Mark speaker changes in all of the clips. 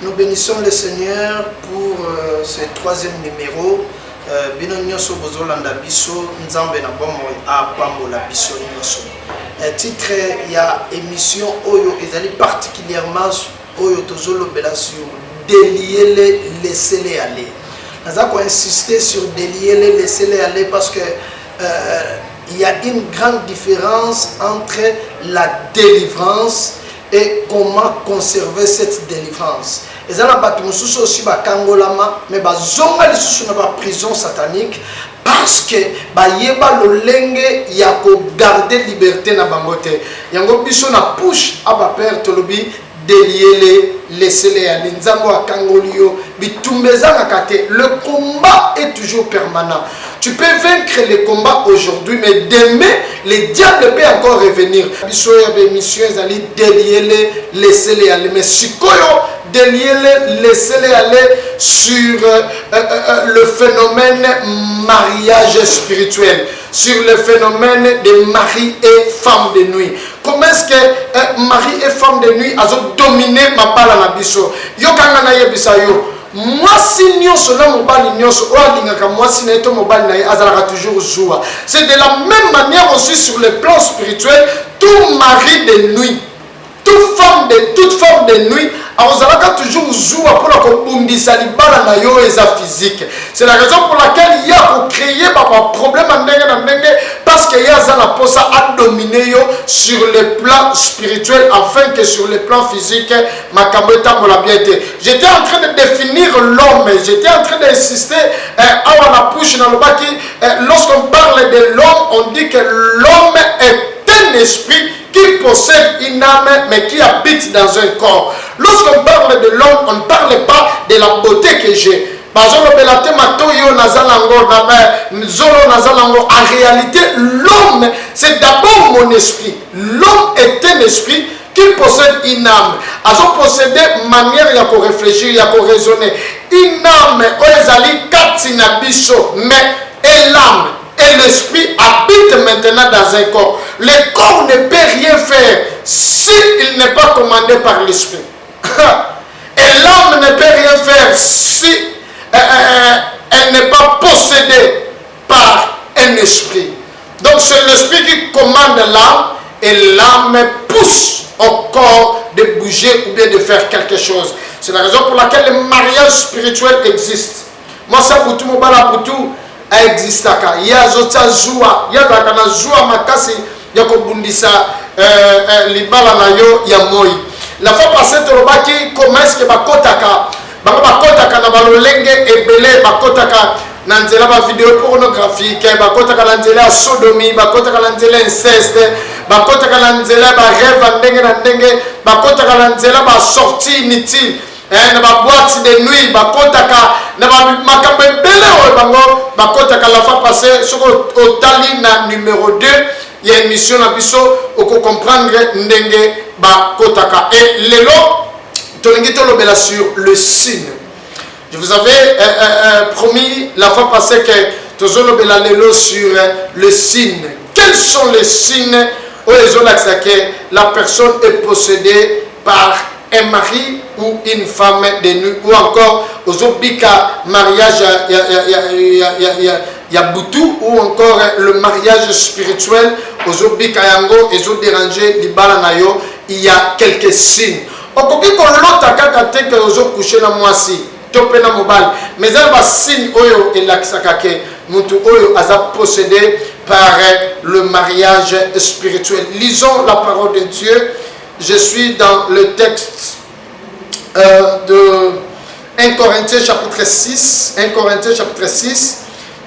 Speaker 1: Nous bénissons le Seigneur pour ce troisième numéro. Bino nyoso bozolanda biso nzambe na bomo apambola biso nyoso. Titre ya émission oyo ezali particulièrement oyo tozolobela sur délier laisser-les aller. Nous avons insisté sur délier laisser-les aller parce que il y a une grande différence entre la délivrance et comment conserver cette délivrance. Et ça, nous aussi bakangolama, mais bazonga lisusu na ba prison satanique parce que bayeba lolenge ya ko garder liberté na bangote. Yango biso na push aba père tolobi délier laisser-les aller. Nzambo akangolio bitumbeza na kate. Le combat est toujours permanent. Tu peux vaincre les combats aujourd'hui, mais demain, le diable peut encore revenir. Biso ya mission ezali délier laisser-les aller. Mais sikoyo délier laisser-les aller sur le phénomène mariage spirituel, sur le phénomène de mari et femme de nuit. Comment est-ce que mari et femme de nuit ont dominé ma balle à la biso? Yo kangana yebisa yo. Moi si nyonso na mobali nyonso o alingaka moi si na eto mobali na ye azalaka toujours joie. C'est de la même manière aussi sur le plan spirituel. Tout mari de nuit, toute femme de nuit, azalaka toujours joie pour la kobumbisa libala na yo eza physique. C'est la raison pour laquelle il y a pour créer un problème en ndenge parce qu'il y a la posa à dominer yo sur le plan spirituel afin que sur le plan physique makambo etambola bien été. J'étais en train de définir l'homme, j'étais en train d'insister à la push dans le bas qui lorsqu'on parle de l'homme, on dit que l'homme est un esprit qui possède une âme mais qui habite dans un corps. Lorsqu'on parle de l'homme, on ne parle pas de la beauté que j'ai. En réalité, l'homme, c'est d'abord mon esprit. L'homme est un esprit qui possède une âme. Ils ont possédé une manière de réfléchir, de raisonner. Une âme, mais et l'âme et l'esprit habitent maintenant dans un corps. Le corps ne peut rien faire s'il n'est pas commandé par l'esprit. Et l'âme ne peut rien faire si elle n'est pas possédée par un esprit. Donc c'est l'esprit qui commande l'âme et l'âme pousse au corps de bouger ou bien de faire quelque chose. C'est la raison pour laquelle le mariage spirituel existe. Moi ça pour tout mon bala pour tout existe. Il y a zota joie, il y a dakana joie makasi ya ko bundisa libala na yo ya moi. La fois passée tolobaki comment est-ce que bakotaka na balolenge ebele bakotaka na nzela ba vidéo pornographique bakotaka na nzela sodomie bakotaka na nzela inceste bakotaka na nzela ba rêve ndenge na ndenge bakotaka na nzela ba sortie inutile na ba boîte de nuit bakotaka na ba makambo ebele oyo bango bakotaka la fois passée soko otali na numéro 2 il y a une mission na biso oko comprendre ndenge bakotaka et lelo tolingi tolobela sur le signe. Je vous avais promis la fois passée que tozolobela lelo sur le signe. Quels sont les signes où la personne est possédée par un mari ou une femme de nuit ou encore aux obika mariage Yabutu ou encore le mariage spirituel aux obika yango et aux dérangés libala nayo, il y a quelques signes. Okoki ko lota kaka te que aux coucher na mwasi topé na mobile mais ça va signe oyo elakisaka ke mutu oyo aza possédé par le mariage spirituel. Lisons la parole de Dieu. Je suis dans le texte de 1 Corinthiens chapitre 6. 1 Corinthiens chapitre 6.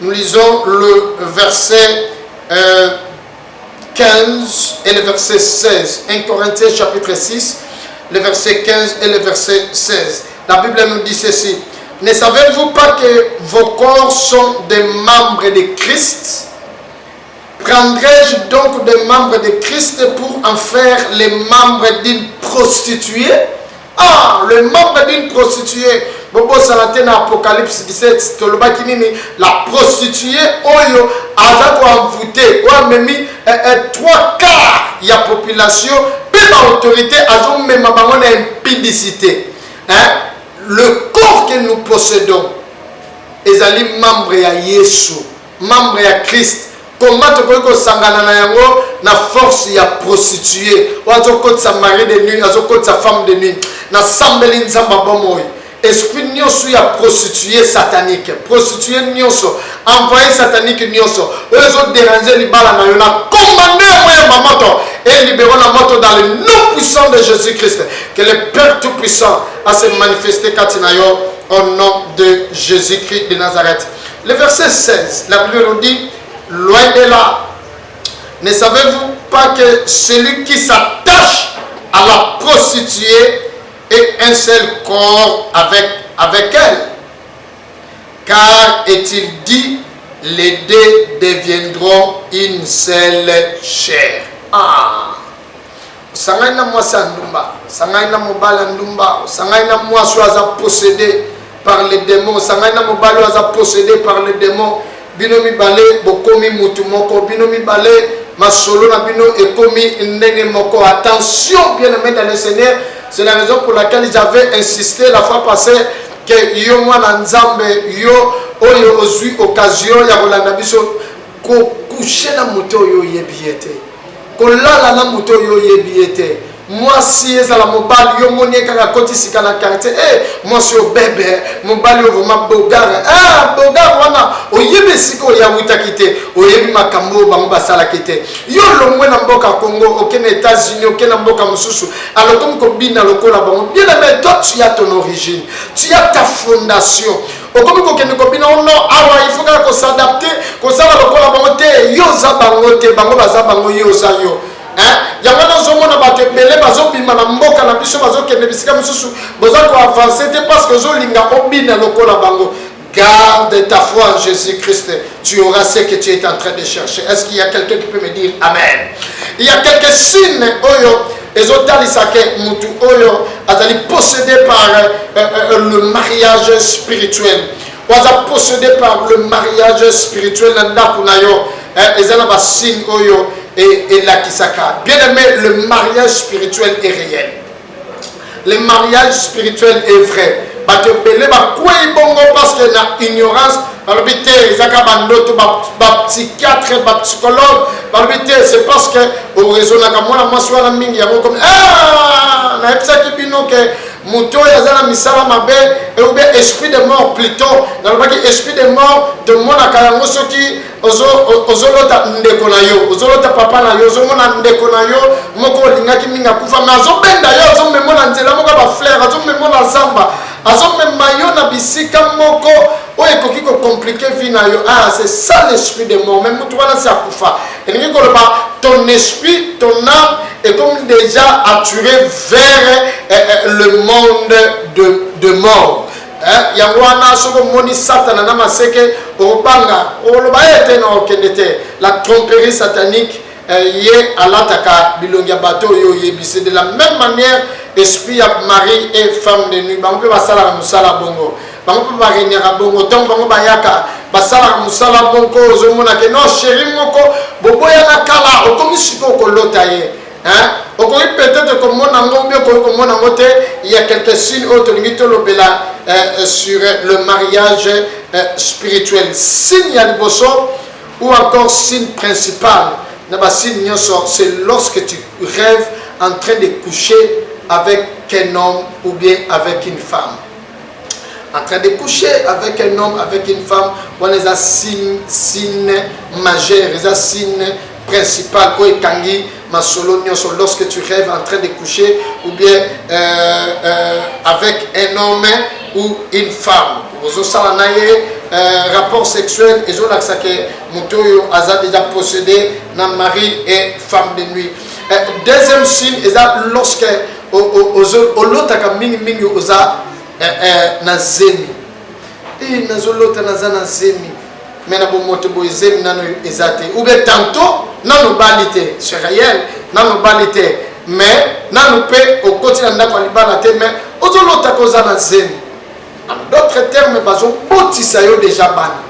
Speaker 1: Nous lisons le verset 15 et le verset 16. 1 Corinthiens chapitre 6, le verset 15 et le verset 16. La Bible nous dit ceci. Ne savez-vous pas que vos corps sont des membres de Christ? Prendrai-je donc des membres de Christ pour en faire les membres d'une prostituée? Ah, le membre d'une prostituée. Bobo Salate na Apocalypse 17, la prostituée, oyo, azato envoûté, ou même 3/4 de la population, puis l'autorité, azo même impudicité. Hein? le corps que nous possédons ezali membre ya Yesu, membre ya Christ. Comment tu peux sangana na yango na force ya prostituée, wazo ko sa mari de nuit, wazo ko sa femme de nuit, na sambeli nzamba bomoy. Esprit nyoso ya prostituée satanique, prostituée nyoso, envoyé satanique nyoso, eux ont dérangé libala na yona, commandé moi mamoto et libérons la moto dans le nom puissant de Jésus-Christ, que le Père tout-puissant a se manifesté katinayo au nom de Jésus-Christ de Nazareth. Le verset 16, la Bible nous dit, loin de là, ne savez-vous pas que celui qui s'attache à la prostituée est un seul corps avec elle? Car est-il dit, les deux deviendront une seule chair. Ah! Sangaina mwasi andumba, sangaina mobala ndumba, sangaina mwasi waza possédé par les démons, sangaina mobala waza possédé par les démons. Bino mi balé bokomi mutu moko, bino mi balé masolo na bino ekomi ndenge moko. Attention bien aimé dans le Seigneur, c'est la raison pour laquelle j'avais insisté la fois passée que yo mwana nzambe yo oyo ozui occasion ya kolanda biso ko coucher na muto yo yebiete. Kolala na muto yo yebiete. Moi si ezala mobali yo moni kaka koti sika na quartier moi si o bébé mobali o vraiment bogara bogara wana oyebe sika o ya mutakite oyebi makambo bango basala kite yo longwe na mboka Congo okene États-Unis okene mboka mususu alors comme ko bina lokola bango bien mais toi tu as ton origine, tu as ta fondation. Okomi ko kene ko bina non awa il faut que s'adapter ko sala lokola bango te yo za bango te bango baza bango yo za yo. Yamana zomona bato belé bazobima na mboka na biso bazokende bisika mususu boza ko avancer te parce que zolinga obina lokola bango. Garde ta foi en Jésus-Christ, tu auras ce que tu es en train de chercher. Est-ce qu'il y a quelqu'un qui peut me dire amen? Il y a quelques signes oyo ezotalisake mutu oyo azali possédé par le mariage spirituel. Oza possédé par le mariage spirituel ndako na yo ezala ba signe oyo et la kisaka. Bien aimé, le mariage spirituel est réel. Le mariage spirituel est vrai. Parce que la ignorance, psychiatre, psychologue, c'est parce que au raison Mouto yazana misala mabe ou bien esprit de mort plutôt dans le esprit de mort de mona kayango soki ozolota ndeko na yo ozolota papa na yo ozomona ndeko na yo moko lingaki minga kufa mais azobenda yo azomemona nzela moko ba fleur azomemona zamba azomema yo na bisika moko oyo ekoki ko compliquer vie na yo. C'est ça l'esprit de mort. Même mutu wana sa kufa elingi koloba ton esprit, ton âme est comme déjà attiré vers le monde de mort. Yangwana soko moni satana na maseke obanga oloba ete na okendete la tromperie satanique yé alataka bilongia bato yo yebise. De la même manière esprit à mari et femme de nuit bango pe basala musala bongo bango pe barenera bongo donc bango bayaka basala musala bongo ozomona ke no chéri moko boboya na kala okomi siko kolota ye okomi peut-être comme mon ango bien comme mon ango te. Il y a quelques signes autres limite lobela sur le mariage spirituel. Signe ya liboso ou encore signe principal na ba signe nyoso, c'est lorsque tu rêves en train de coucher avec un homme ou bien avec une femme. En train de coucher avec un homme, avec une femme, on les a signe majeur, les a signe principal. Lorsque tu rêves en train de coucher ou bien avec un homme ou une femme. Rapport sexuel et je sais que Moutoyo a déjà possédé na mari et femme de nuit. Deuxième signe, lorsque olotaka mingi oza na zemi nazolota naza na zemi mais na bomoto boy zemi nano ezate ou bien tantôt nano balite c'est réel nano balite mais nano pe au quotidien ndako libana te mais ozolota koza na zemi. En d'autres termes bazo botisa yo déjà bana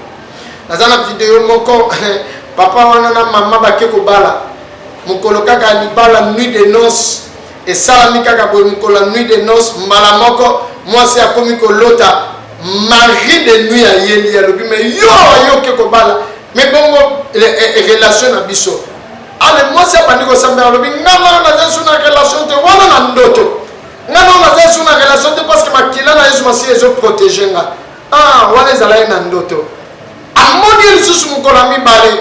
Speaker 1: naza na vidéo moko papa wana na mama bakeko bala mokolo kaka libala nuit de noces et salami kaka boy mokolo nuit de noces mbala moko moi c'est comme que l'autre mari de nuit à yeli à l'obi mais yo ke ko bala mais bon relation na biso ale moi c'est pas ndiko samba l'obi ngama na zesu na relation te wana na ndoto ngama na zesu na relation te parce que makila na Yesu masi ezo protéger nga wana ezala na ndoto amoni lisusu mukola mibale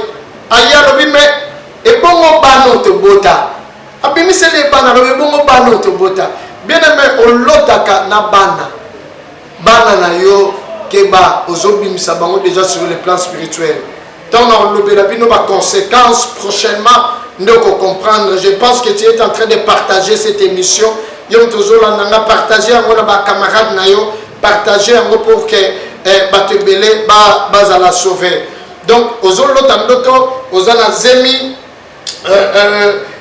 Speaker 1: aya l'obi mais ebongo bano to bota abimisi le bana l'obi ebongo bano to bota bien aimé olotaka na bana na yo keba ozobimisa bango déjà sur le plan spirituel. Tant on lobela bino ba conséquences prochainement ndoko comprendre. Je pense que tu es en train de partager cette émission. Yom tozola nanga partager ngo na ba camarades na yo, partager ngo pour que ba te belé ba za la sauver. Donc ozolota ndoto ozana zemi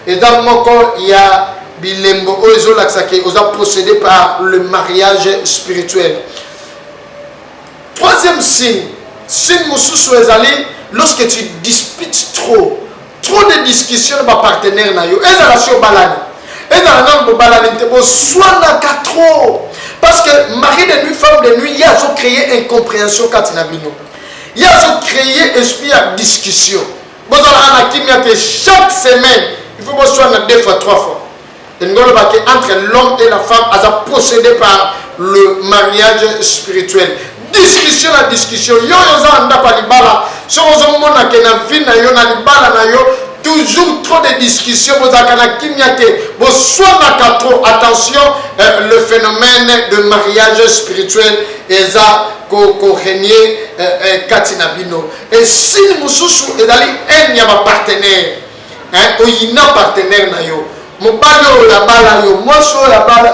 Speaker 1: et dans moko il y a bilembo ozo laksake oza possédé par le mariage spirituel. Troisième signe mosusu ezali lorsque tu disputes trop de discussions avec ton partenaire na yo ezala sur balani ezala na balani te bo swanaka trop parce que mari de nuit femme de nuit ya zo créer incompréhension katina bino ya zo créer esprit de discussion bozala na kimia te chaque semaine il faut bo swana 2 fois 3 fois. Entre l'homme et la femme, elle est possédée par le mariage spirituel. Discussion la discussion. Yo anda pa libala. So ozomona ke na vie na yo na libala na yo toujours trop de discussions. Vous avez kimyate. Vous soyez trop attention. Le phénomène de mariage spirituel est à régner katinabino. Et si mususu ezali un yaba partenaire, oyina partenaire na yo. Mobali oyo bala yo moso ya bala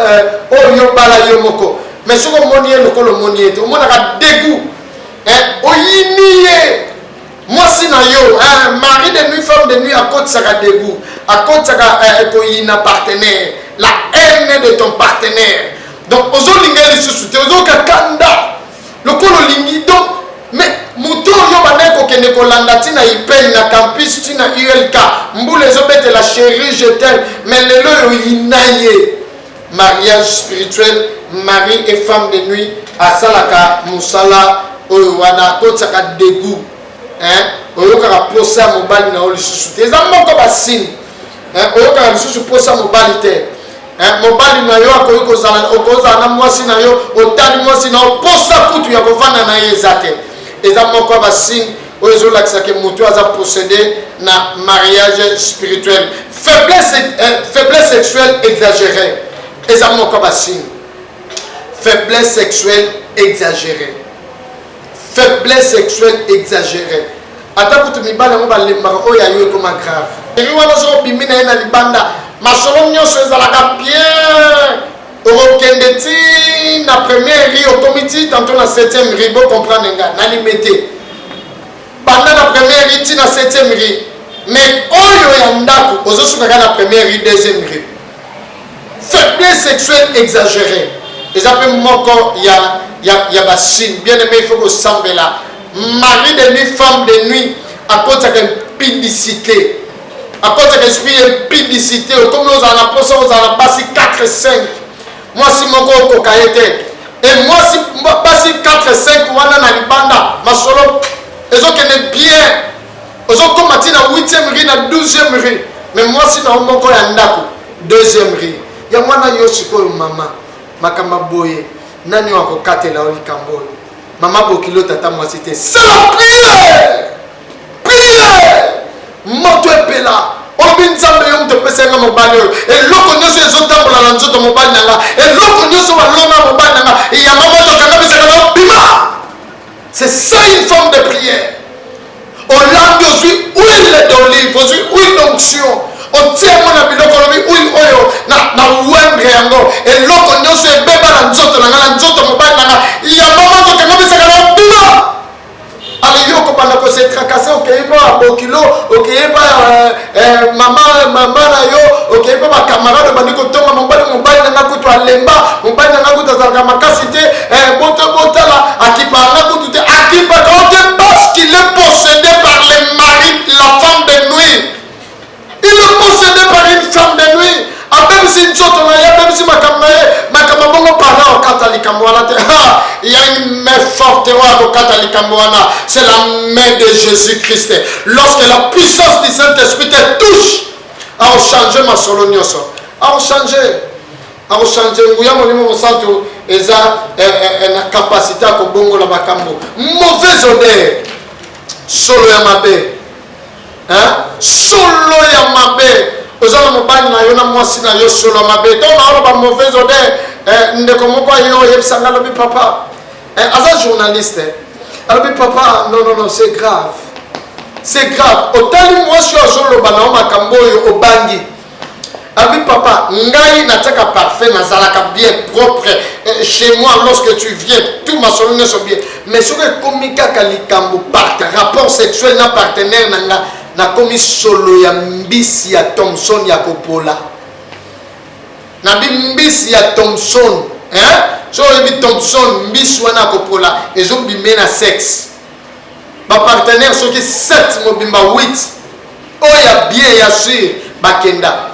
Speaker 1: oyo bala yo moko mais soko monier lokolo monier te omona ka dégoût oyiniye mwasi na yo mari de nuit femme de nuit à côté ça ka dégoût à côté ça ka koyina partenaire la haine de ton partenaire donc ozolinga lisusu te ozoka kanda lokolo lingi donc mais muto yo baneko kene kolanda tina ipel na campus tina ULK mbule zobete la chérie je t'aime mais lelo yo inaye mariage spirituel mari et femme de nuit asalaka musala oyo wana kotsaka dégoût oyo kaka posa mobali na olisusu te eza moko basine oyo kaka lisusu posa mobali te mobali na yo akoyi kozala na mwasi na yo otali mwasi na yo posa kutu ya kovanda na ye eza te eza moko basigne oyo ezolakisa ke moto aza possédé na mariage spirituel. Faiblesse sexuelle exagérée eza moko basigne. Faiblesse sexuelle exagérée. Faiblesse sexuelle exagérée. Ata kutu mibala ngo balembaka oyo ayo ekoma grave. Eri wana so bimi na ye na libanda masolo nyonso ezalaka bien. Okende ti na première ri okomiti tantôt na 7e ri bo comprendre nga na limité. Pendant la première ri ti na 7e ri mais oyo ya ndako ozosuka na première ri 2e ri. Faiblesse sexuelle exagérée. Les appels moko ya basin bien aimé il faut que semble là. Mari de nuit femme de nuit à cause de publicité. À cause de l'esprit de publicité comme nous en apposons aux en passer 4 et 5. Moi si mon go kokaete et moi si passer 4 et 5 wana na libanda ma solo ezo kene bien ozo komati na 8e ri na 12e ri mais moi si na moko ya ndako 2e ri ya mwana yo sikoyo mama makamba boye nani wako katela olikambo mama bokilo tata mwasi te sala prière moto epela obinzambe yo mto pesenga mobali oyo eloko nyonso ezotambola na nzoto mobali nanga eloko nyonso balonga mobali nanga ya mama tokanga pesaka na bima. C'est ça une forme de prière. Hollande ozwi huile d'olive ozwi huile d'onction otia mona biloko lobi huile oyo na wendre yango eloko nyonso ebeba na nzoto nanga na nzoto mobali nanga ya mama tokanga pesaka na bima. Alors yo kopanda ko se tracasser okeyeba bokilo okeyeba mama na yo okeyeba ba camarade bandi ko tonga mobali nanga kutu alemba mobali nanga kutu azalaka makasi te botala akipa nanga kutu te akipa te parce qu'il est possédé par le mari la femme de nuit. Il est possédé par une femme de nuit. Même si nzoto na ya même si makamba bongo parla okata likambo
Speaker 2: il y a une main forte. C'est la main de Jésus-Christ. Lorsque la puissance du Saint-Esprit te touche, à changer ma solo nyoso. À changer. À changer. Nous avons une capacité à bongo la makambo. Mauvaise odeur. Solo ya mabe. Hein? Solo ya mabe. Ozala mobali na yo na mwasi na yo solo mabe. Donc on a ba mauvaise odeur. Ndeko moko yo yebsanga lobi papa. As un journaliste. Alors papa, non, c'est grave. C'est grave. Autant moi je suis à solo bana makambo yo obangi. Alors papa, ngai nataka parfait nazalaka bien propre chez moi lorsque tu viens, tout ma solo ne sont bien. Mais sur le komika kalikambo par rapport sexuel na partenaire nanga na komi solo ya mbisi ya Thompson ya Kopola. Na mbisi ya Thompson, hein? So yebi Thompson mbisi wana Kopola ezo bimé na sexe. Ba partenaire soki 7 mobimba 8. Oya bien ya sûr bakenda.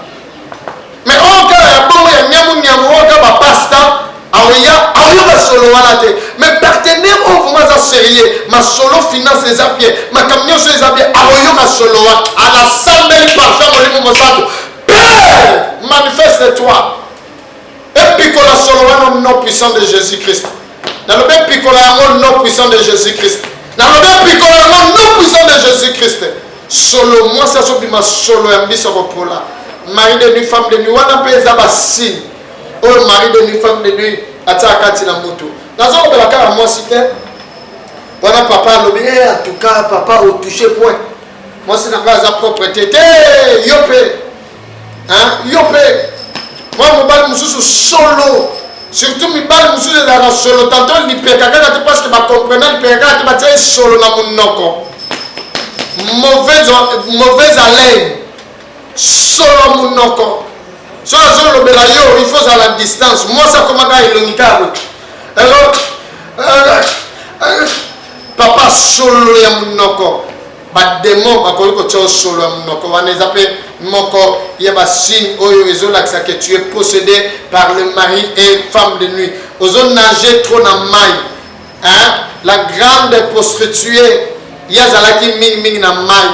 Speaker 2: Mais on a bon ya nyamu oka ba pasta aoya ba solo wana te. Mais partenaire on vraiment ça sérieux, ma solo finance les appieds, ma camion sur les appieds aoyo ma solo à la sambel parfum molimo mosato. Père, manifeste-toi. Et puis la solo wana nom puissant de Jésus-Christ. Dans le même picola nom puissant de Jésus-Christ. Dans le même picola nom puissant de Jésus-Christ. Solo moi ça so bima solo ya mbiso ko là. Mari de nuit, femme de nuit, on a payé ça signe. Oh, mari de nuit, femme de nuit, attaque na moto. Dans un la car à moi, c'était. On a papa, en tout cas, papa, au touché point. Moi, c'est dans la propriété. Yopé. Hein, yopé. Moi, mon bal, je suis solo. Surtout, mes balles, je suis dans la solo. Tantôt, il peut pas parce que ma comprenant, il peut pas dire solo dans mon noko. Mauvaise haleine. Solo munoko. Solo belayo, il faut à la distance. Moi ça comment il l'unicable. Alors papa solo ya munoko. Ba démon ba ko ko solo ya munoko. On les appelle moko ya ba signe oyo ezola que tu es possédé par le mari et femme de nuit. Ozo nager trop na mai. Hein? La grande prostituée yazalaki ming na mai.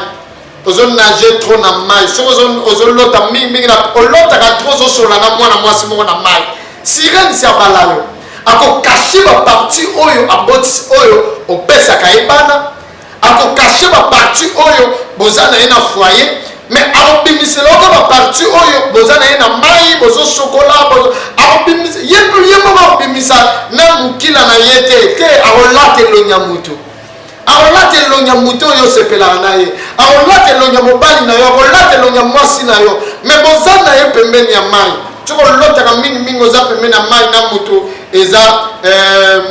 Speaker 2: Ozo nager trop na mai. So ozo lota ming na olota ka trop zo sola na mwana mwasi mo na mai. Sirène sia balayo. Ako cacher ba partie oyo aboti oyo opesa ka ebana. Ako cacher ba partie oyo bozana ina foyer. Mais aobimisela ko ba partie oyo bozana ina mai bozo chocolat bozo aobimisela yemo ba obimisa na mukila na yete ke aolate lo nyamutu. Aolate lo nyamuto yo sepela na ye. Aolate lo nyamobali na yo, aolate lo nyamwasi na yo. Mais bozana ye pembeni ya mai. Tuko lota ka mingi oza pembeni ya mai na mutu eza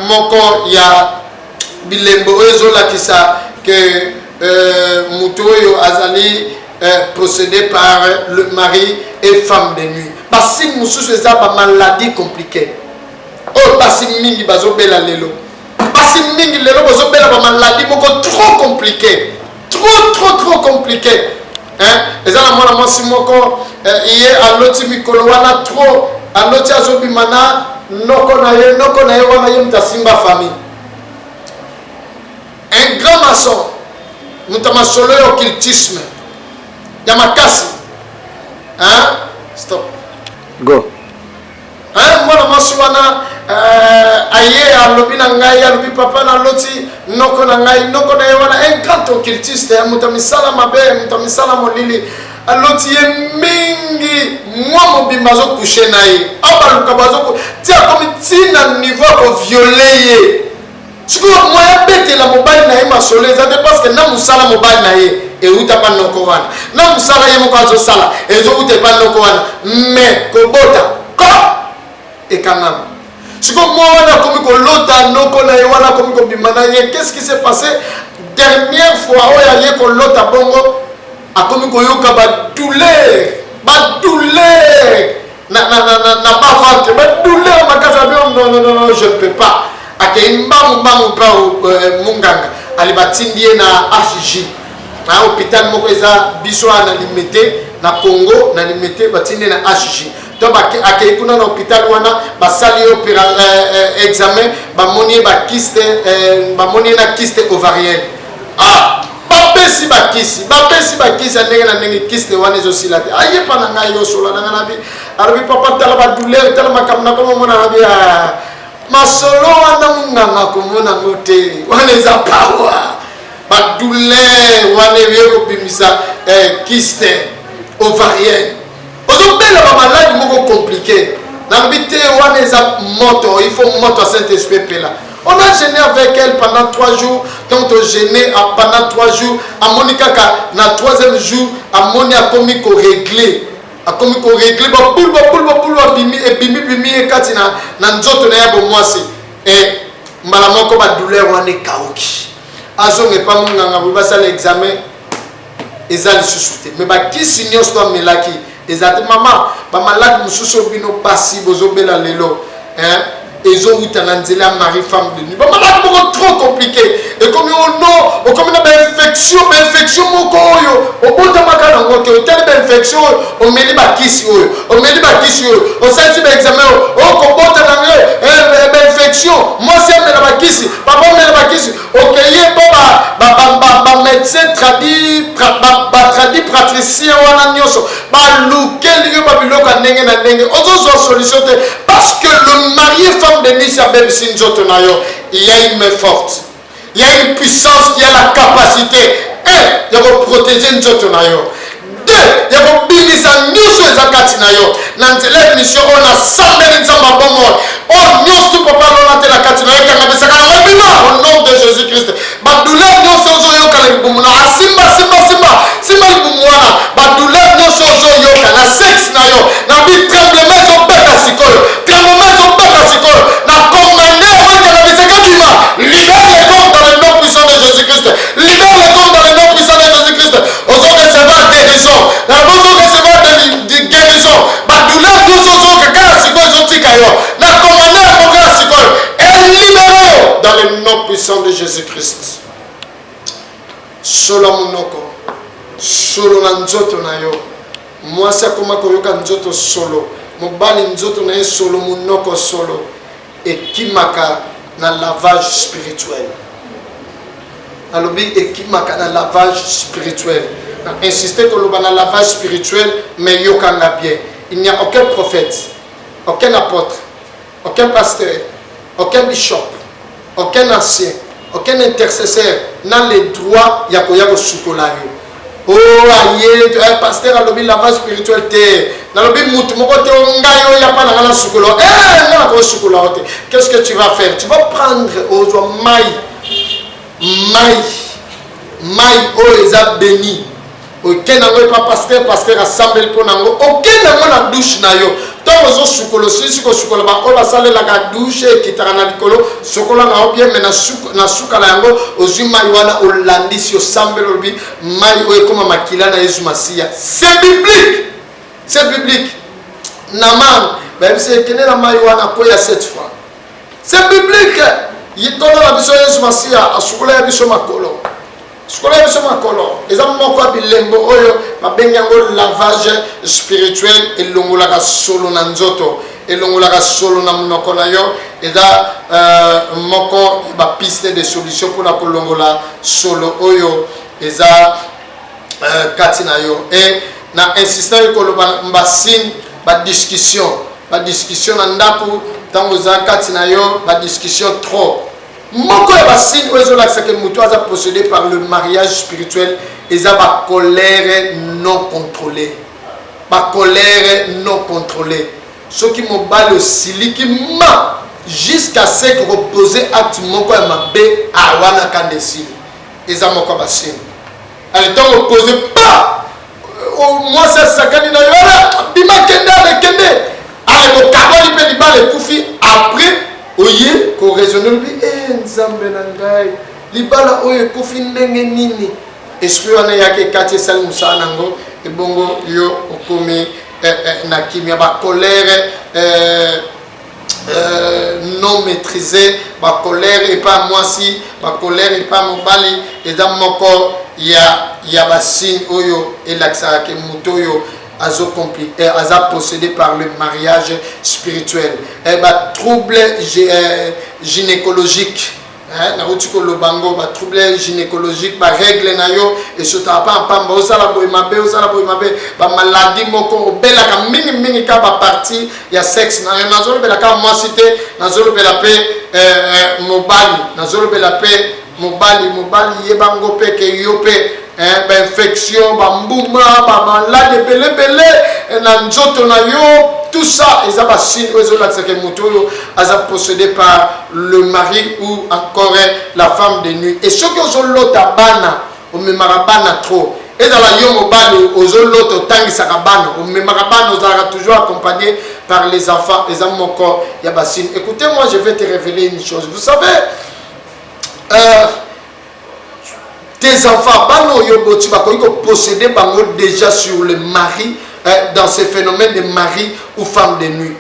Speaker 2: moko ya bilembo ezo lakisa que mutu yo azali procédé par le mari et femme de nuit. Parce que mususu eza ba maladie compliquée. Oh basi mingi bazobela lelo. Parce que mingi lelo bazobela ba maladie moko trop compliqué. Trop compliqué. Hein? Et ça la mona mwasi moko iye aloti mikolo wana trop aloti azobimana noko na ye wana ye mtasimba famille. Un grand maçon mutamasolo yo occultisme. Yamakasi. Hein? Stop.
Speaker 3: Go.
Speaker 2: Hein? Mwana mwasi wana aye alobi na ngai alobi papa na loti noko na ngai noko na ye wana un grand occultiste mutamisala mabe mutamisala molili aloti ye mingi mwa mobimba zo coucher na ye abaluka bazo tia komi tina niveau ko violer ye siko moya betela mobali na ye masolo ezate parce que na musala mobali na ye euta pa noko wana na musala ye moko azo sala ezo ute pa noko wana mais kobota ko ekangama. Si comme moi on a commis que l'autre noko na wana commis que bimana ye qu'est-ce qui s'est passé dernière fois où il y a que l'autre bongo a commis que yoka ba douleur na ba ventre ba douleur ma casa non je peux pas akimba mbamu pa munganga ali batindie na HJ na hôpital moko eza biso na limité na Congo na limité batindie na HJ to akei kuna na hôpital wana basali examen bamoni bakiste bamoni na kiste ovarienne bapesi bakisi ndenge na ndenge kiste wana ezosila te ayepa na ngai yosola na ngai nabi alobi papa tala badouleur tala makambo na komomona nabi masolo wana munganga komona ngo te wana eza pawa badouleur wana ebiye kobimisa kiste ovarienne ozobela bamaladi moko compliqué nalobi te wana eza moto il faut moto ya Saint-Esprit epela. On a gêné avec elle pendant 3 jours. Quand on gêné pendant 3 jours, à Monica, na 3e jour, à Moni a commis qu'on réglé. A commis qu'on réglé. Bimi, et katina, na nzoto na yabo mwasi. Et, malamoko ba douleur wane kaoki. Azo n'est pas mon nganga, vous passez l'examen. Eza li susute. Mais ba qui signons toi melaki. Eza te maman, ba malade mususo bino pasi bozo bela lelo. Hein? Ils ont eu un mari femme de nuit. C'est trop compliqué. Et comme on a une infection, on infection, on met les bakis, on met les bakis, on sait si l'examen, on a une infection. Moi, c'est la bakis, papa, on met la bakis. Ok, il médecin traduit praticien, parce que le marié femme de nuit, il y a une main forte, il y a une puissance, il y a la capacité. Il y a protéger une autre. 2, il y a bimisa nyuso ezakati na yo. Na nzela mission on a sambeli nzamba bomo. On nyuso papa lona te la kati na yo kanga besaka na mabima au nom de Jésus-Christ. Ba douleur nyuso zo yo kala bumuna simba bumwana. Ba douleur nyuso zo yo kala sex na yo. Na bi tremblement zo beta sikoyo. Tremblement zo beta sikoyo. Na commandé o kala besaka bima. Libère les corps dans le nom puissant de Jésus-Christ. Libère les corps dans le nom puissant de Jésus-Christ. Aux hommes se va guérison. La bonne recevoir de guérison. Ma douleur nous sommes que quand la commandé à et libéré dans le nom puissant de Jésus-Christ. Solo monoko, solo na nzoto na yo. Moi c'est comme koyoka nzoto solo. Mobali nzoto na yo solo monoko solo. Et kimaka na lavage spirituel. Alobi et kimaka na lavage spirituel. Insister que le lavage spirituel, mais yokanga bien. Il n'y a aucun prophète, aucun apôtre, aucun pasteur, aucun bishop, aucun ancien, aucun intercesseur n'a le droit de faire chocolat. Oh, aïe, pasteur a le lavage spirituel. Qu'est-ce que tu vas faire? Tu vas prendre aux maï, oh, les a bénis. Aucun n'ango pas pasteur assemblé pour nango. Aucun n'ango na douche na yo. Tant aux sukolo si ko sukolo ba o la salle la douche qui tarana dikolo sokola na bien mais na sukala yango ozima iwana olandi si osambe lobi mai o comme makila na Yesu Masia. C'est biblique. C'est biblique. Naman même si kenela na mai wana ko ya 7 fois. C'est biblique. Yitola la biso Yesu Masia asukola ya biso makolo. Ce qu'on a besoin de color, les hommes ont quoi bilembo oyo, ma benyango lavage spirituel et l'ongolaka solo nanzoto et l'ongolaka solo namunoko na yo et da moko ba piste de solution pour la kolongola solo oyo et za katina yo et na insistant que le mbassine ba discussion na ndaku tango za katina yo ba discussion trop. Moko ya basine ozola que muto aza possédé par le mariage spirituel et ça ba colère non contrôlée. Ba colère non contrôlée. Ce qui mobile aussi qui ma jusqu'à ce que reposer acte moko ya mabe awana kandesini. Et ça moko basine. Allez donc reposer pas. Moi ça sakani na yola bima kende. Allez ko kaboli pe di bale kufi après oye ko raisonner lui nzambe na ngai libala oye kofi ndenge nini esprit wana yake kati sali musana ngo ebongo yo okomi na kimia ba colère non maîtrisée ba colère et pas moi si ba colère et pas mobali et dans moko ya basine oyo elaksaka ke muto yo possédé par le mariage spirituel. Trouble gynécologique. Trouble gynécologique, règle nayo et surtout pas osala maladie moko belaka mingi ka ba partie ya sexe nayo nazolo belaka moi cité nazolo bela pe mobali nazolo bela pe mobali yebango pe ke yo pe infection bambuma ba malade belé na nzoto na yo. Tout ça, ils ont possédé par le mari ou encore la femme de nuit. Et ceux qui ont l'autre bana, on me marabana trop. Et dans la yom aux l'autre tangi sakabana, on me marabana, on sera toujours accompagné par les enfants, les hommes encore yabassine. Écoutez-moi, je vais te révéler une chose. Vous savez, tes enfants, bano yoboti bako possédé bango déjà sur le mari. Dans ces phénomènes de mari ou femme de nuit.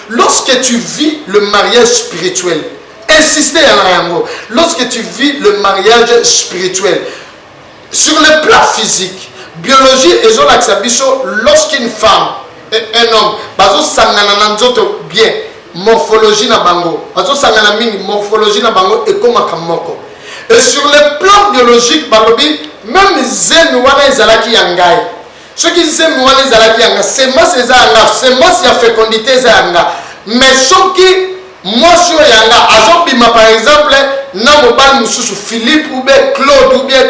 Speaker 2: Lorsque tu vis le mariage spirituel, insistez à l'amour. Lorsque tu vis le mariage spirituel, sur le plan physique, biologie et lorsqu'une femme et un homme, bien, morphologie na bango, morphologie na bango et comme kamoko. Et sur le plan biologique, même zen wana ezalaki yangai. Ce qui aiment c'est moi c'est moi qui a fécondité mais ce qui moi sur yanga azobima par exemple na mobile mususu Philippe ou bien Claude ou bien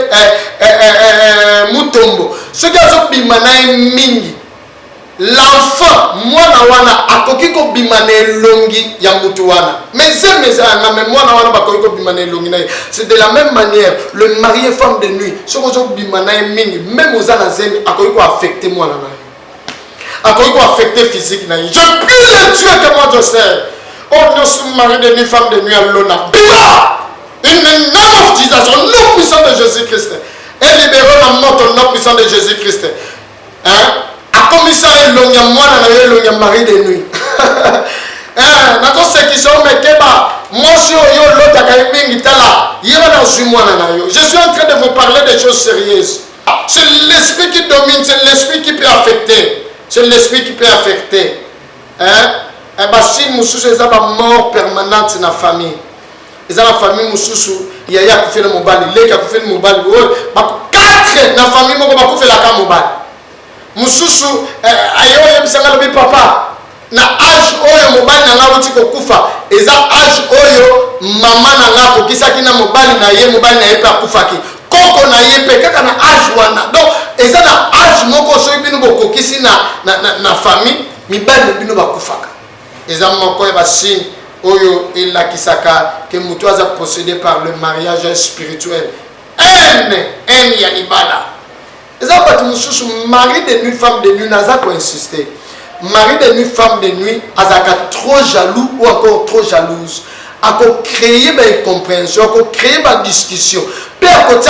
Speaker 2: Mutombo ce qui azobima na mingi l'enfant moi na wana akoki ko bima na longi ya mutu wana mais moi na wana bakoki ko bima na longi na c'est de la même manière le marié femme de nuit ce que zo bima na mingi même aux ana zemi akoki ko affecter moi na akoki ko affecter physique na je prie le Dieu que moi je sais oh nous sommes mariés de nuit femme de nuit à l'ona bima in the name of Jesus au nom puissant de Jésus-Christ et libérons la mort au nom puissant de Jésus-Christ hein. Comme ça, il y a mari de nuit. Je suis en train de vous parler des choses sérieuses. C'est l'esprit qui domine, c'est l'esprit qui peut affecter. C'est l'esprit qui peut affecter. Si Moussous est mort permanente dans la famille, ils ont la famille Moussous, il y a qui fait le mobile, il y a qui fait le mobile. 4 dans la famille, il fait la mobile. Mususu ayo yebisanga lobi papa na âge oyo mobali na nga uti kokufa eza âge oyo mama na nga kokisaki na mobali na ye pe akufaki koko na ye pe kaka na âge wana donc eza na âge moko so bino bokokisi na famille mibali bino bakufaka eza moko ya basine oyo elakisaka ke mutu aza possédé par le mariage spirituel en ya libala. Mari de nuit, femme de nuit, n'a pas insisté. Mari de nuit, femme de nuit, a trop jaloux ou encore trop jalouse. A créé une incompréhension, a créé une discussion. Puis à côté,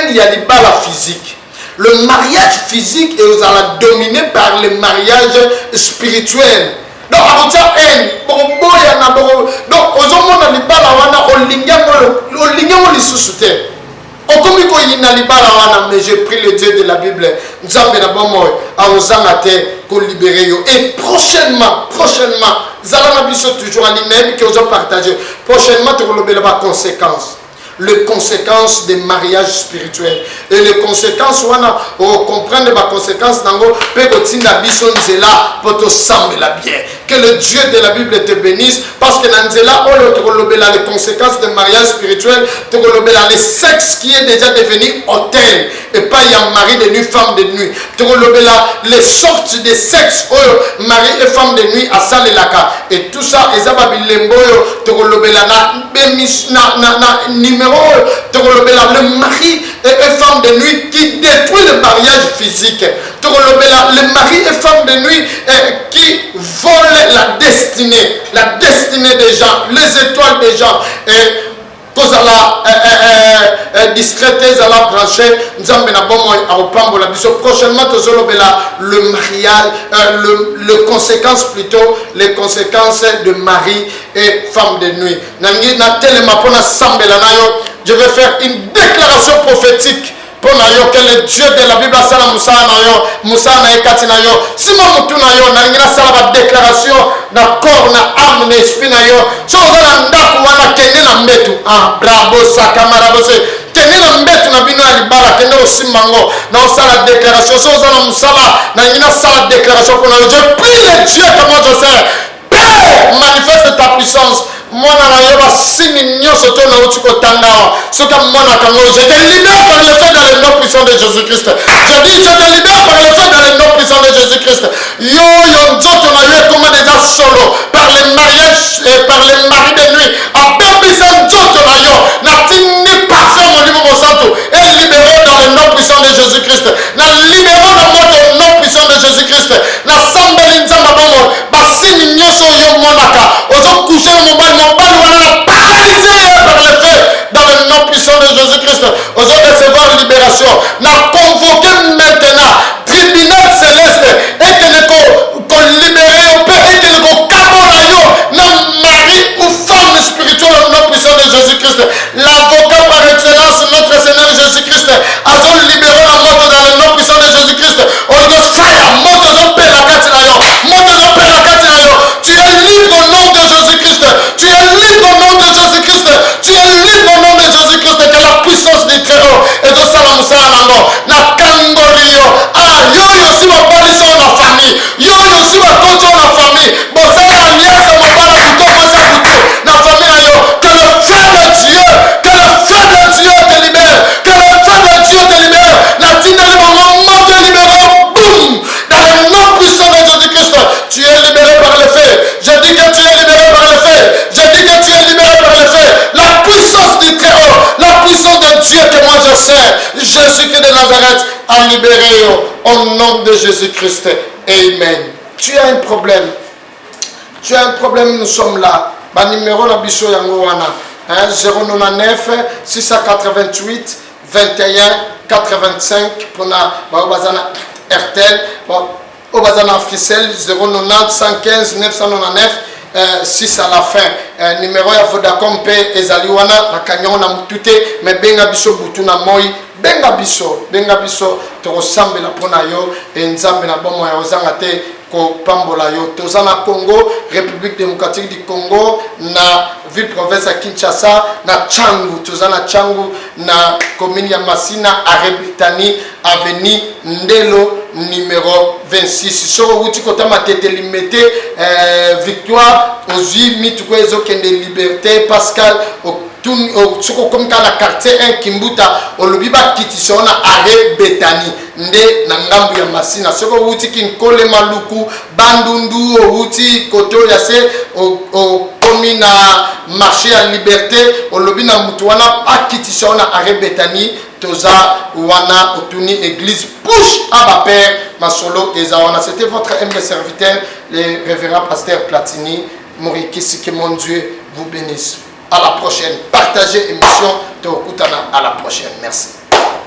Speaker 2: il y a la physique. Le mariage physique est dominé par le mariage spirituel. Donc, à côté, donc, aux hommes, on mais je prie le Dieu de la Bible. Et prochainement, toujours à l'INEM qui ont partagé. Prochainement, tu vas conséquences. Les conséquences des mariages spirituels. Et les conséquences, on comprend les conséquences que le Dieu de la Bible te bénisse. Parce que dans les conséquences des mariages spirituels, les sexe qui est déjà devenu hôtel. Et pas il y a mari de nuit, femme de nuit. Les sortes de sexe, mari et femme de nuit à Salelaka. Et tout ça, numéro le mari et femme de nuit qui détruit le mariage physique. Le mari et femme de nuit qui volent la destinée des gens, les étoiles des gens. Et cause à la discrète, à la branchée, nous avons prochainement le mariage, les conséquences plutôt, les conséquences de mari et femme de nuit. Je vais faire une déclaration prophétique pour que le Dieu de la Bible sala Moussa na ekati na yo sima mutu na yo na ngina sala ba déclaration na corps na âme na esprit na yo so za ndako wana kende na mbetu bravo sakamara bose kende na mbetu na bino ya libala kende osimango na osala déclaration so za na musala na ngina sala déclaration pour je prie le Dieu que moi je sais Père manifeste ta puissance mwana na yo basini nyonso to na uti kotanga soka mwana kango je te libère par le feu dans le nom puissant de Jésus-Christ je dis je te libère par le feu dans le nom puissant de Jésus-Christ yo nzoto na yo comme déjà solo par le mariage et par le mari de nuit apepisa nzoto na yo na tini parfait mon livre mon santo et libéré dans le nom puissant de Jésus-Christ na libéré dans le nom puissant de Jésus-Christ na sambeli nzamba bomo basini nyonso yo monaka ozo coucher mon mobile wana paralysé par le feu dans le nom puissant de Jésus-Christ ozo recevoir libération na convoquer maintenant tribunal céleste et que ne libérer au père et que ne kabona yo na mari ou femme spirituelle au nom puissant de Jésus-Christ l'avocat par excellence notre Seigneur Jésus-Christ a libéré la mort dans le nom puissant de Jésus-Christ ozo fire mort ozo pe la kati na yo mort ozo pe la kati na yo tu es libre au nom de Jésus-Christ tu es libre au nom de Jésus-Christ tu es libre au nom de Jésus-Christ que la puissance du Très-Haut et de Salamusala Nango na Kangorio yo aussi ma police en la famille yo aussi ma coach en la famille bon ça la alliance mon bala couteau moi ça couteau na famille yo que le feu de Dieu te libère que le feu de Dieu te libère la tinelle mon te libère boum dans le nom puissant de Jésus-Christ tu es libéré par le feu je dis que tu es libéré par le feu je dis que tu es libéré par le feu la puissance du Très-Haut la puissance de Dieu que moi je sais Jésus-Christ de Nazareth a libéré au nom de Jésus-Christ amen. Tu as un problème nous sommes là ba numéro na biso yango wana 099 688 21 85 pour na ba bazana RTL au bazana officiel 090 115 999 6 à la fin numéro ya Vodacom pe ezali wana na kanyon na mutute mais benga biso butu na moi benga biso to ressemble pona yo et nzambe na bomo ya ozanga te ko pambola yo toza na Congo République démocratique du Congo na ville province ya Kinshasa na Changu toza na Changu na commune ya Masina Arabitani avenue Ndelo numéro 26 soko uti kota matete limité victoire ozui mituko ezokende liberté Pascal soko comme dans la quartier 1 Kimbuta olobi ba kitisa na arrêt Betani nde na ngambu ya Masina soko uti kinkole maluku bandundu uti koto ya se komi na marché à liberté olobi na mutu wana akitisa na arrêt Betani toza wana otuni église push à ba père masolo ezawana. C'était votre humble serviteur le révérend pasteur Platini Morikisi. Que mon Dieu vous bénisse. À la prochaine. Partagez émission. À la prochaine. Merci.